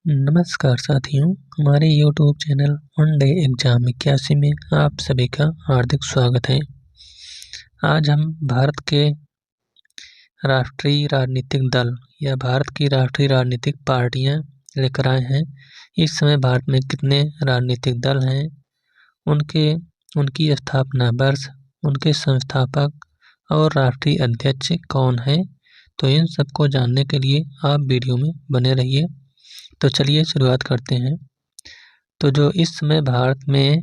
नमस्कार साथियों, हमारे YouTube channel one day exam 81 में आप सभी का हार्दिक स्वागत है। आज हम भारत के राष्ट्रीय राजनीतिक दल या भारत की राष्ट्रीय राजनीतिक पार्टियां लेकर आए हैं। इस समय भारत में कितने राजनीतिक दल हैं, उनकी स्थापना वर्ष, उनके संस्थापक और राष्ट्रीय अध्यक्ष कौन है। तो इन सबको जानने के लिए आप वीडियो में बने रहिए। तो चलिए शुरुआत करते हैं। तो जो इस समय भारत में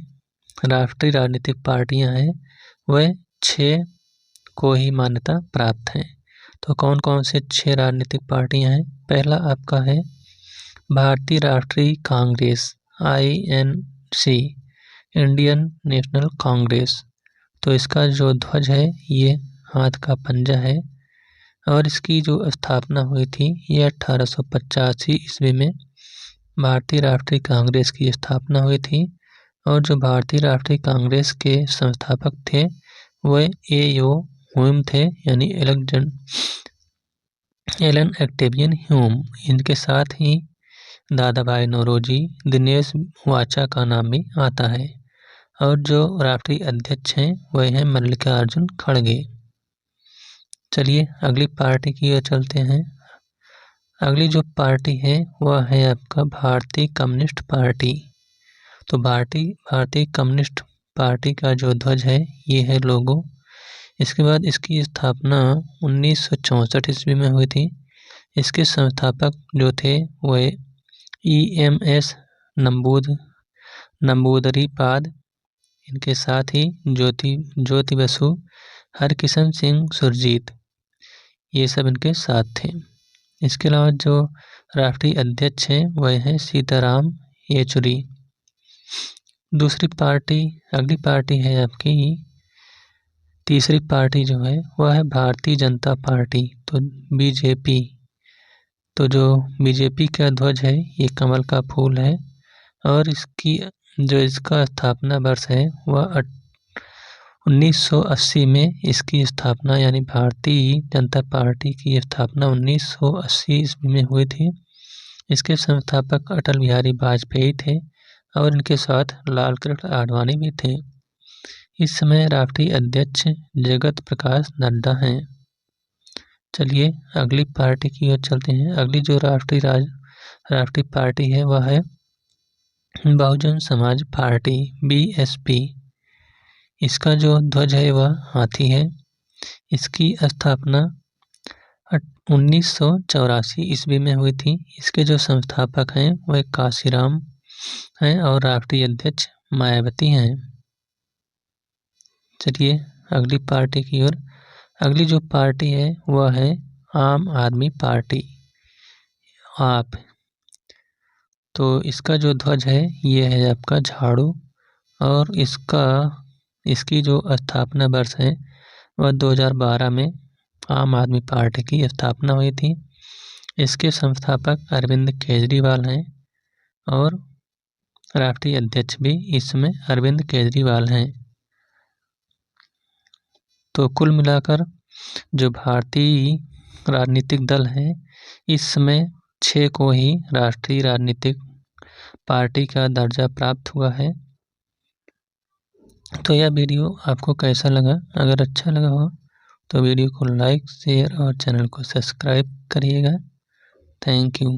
राष्ट्रीय राजनीतिक पार्टियां हैं वह 6 को ही मान्यता प्राप्त हैं। तो कौन कौन से 6 राजनीतिक पार्टियां हैं। पहला आपका है भारतीय राष्ट्रीय Congress INC, Indian national Congress. तो इसका जो ध्वज है ये हाथ का पंजा है और इसकी जो स्थापना हुई थी ये 1885 ईस्वी में भारतीय राष्ट्रीय कांग्रेस की स्थापना हुई थी। और जो भारतीय राष्ट्रीय कांग्रेस के संस्थापक थे वह A.O. ह्यूम थे, यानी एलन ऑक्टेवियन ह्यूम। इनके साथ ही दादा भाई नौरोजी, दिनेश वाचा का नाम भी आता है। और जो राष्ट्रीय अध्यक्ष हैं वह हैं मल्लिकार्जुन खड़गे। चलिए अगली पार्टी की ओर चलते हैं। अगली जो पार्टी है वह है आपका भारतीय कम्युनिस्ट पार्टी। तो भारतीय कम्युनिस्ट पार्टी का जो ध्वज है ये है लोगो। इसके बाद इसकी स्थापना 1964 ईस्वी में हुई थी। इसके संस्थापक जो थे वह EMS नंबूदरीपाद, इनके साथ ही ज्योति बसु, हरकिशन सिंह सुरजीत, ये सब इनके साथ थे। इसके अलावा जो राष्ट्रीय अध्यक्ष हैं वह हैं सीताराम येचुरी। अगली पार्टी है आपकी तीसरी पार्टी जो है वह है भारतीय जनता पार्टी, तो BJP। तो जो BJP का ध्वज है ये कमल का फूल है और इसका स्थापना वर्ष है वह 1980 में इसकी स्थापना, यानी भारतीय जनता पार्टी की स्थापना 1980 ईस्वी में हुई थी। इसके संस्थापक अटल बिहारी वाजपेयी थे और इनके साथ लाल कृष्ण आडवाणी भी थे। इस समय राष्ट्रीय अध्यक्ष जगत प्रकाश नड्डा हैं। चलिए अगली पार्टी की ओर चलते हैं। अगली जो राष्ट्रीय पार्टी है वह है बहुजन समाज पार्टी BSP। इसका जो ध्वज है वह हाथी है। इसकी स्थापना 1984 ईस्वी में हुई थी। इसके जो संस्थापक हैं वह काशीराम हैं और राष्ट्रीय अध्यक्ष मायावती हैं। चलिए अगली पार्टी की ओर। अगली जो पार्टी है वह है आम आदमी पार्टी आप। तो इसका जो ध्वज है ये है आपका झाड़ू और इसकी जो स्थापना वर्ष है वह 2012 में आम आदमी पार्टी की स्थापना हुई थी। इसके संस्थापक अरविंद केजरीवाल हैं और राष्ट्रीय अध्यक्ष भी इसमें अरविंद केजरीवाल हैं। तो कुल मिलाकर जो भारतीय राजनीतिक दल हैं इस समय 6 को ही राष्ट्रीय राजनीतिक पार्टी का दर्जा प्राप्त हुआ है। तो यह वीडियो आपको कैसा लगा? अगर अच्छा लगा हो तो वीडियो को लाइक, शेयर और चैनल को सब्सक्राइब करिएगा। Thank you.